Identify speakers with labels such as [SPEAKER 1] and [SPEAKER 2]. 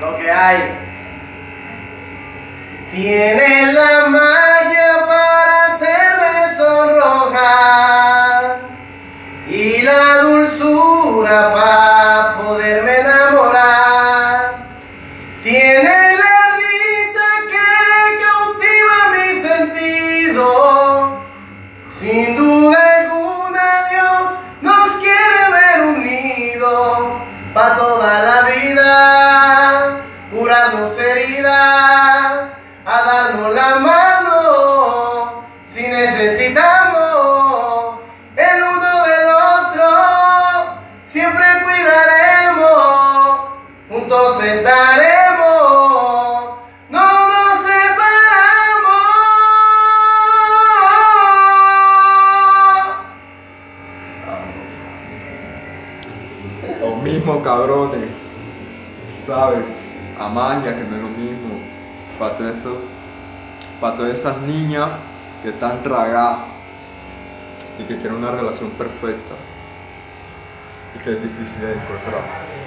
[SPEAKER 1] lo que hay. Tiene la magia para hacerme sonrojar y la dulzura para poderme enamorar. Tiene la risa que cautiva mi sentido. Sin duda alguna Dios nos quiere ver unidos pa' toda la vida, curarnos heridas, a darnos la mano si necesitamos el uno del otro. Siempre cuidaremos, juntos estaremos, no nos separamos.
[SPEAKER 2] Los mismos cabrones, ¿sabes? A magia, que no es lo mismo. Para todas esas niñas que están tragadas y que quieren una relación perfecta y que es difícil de encontrar.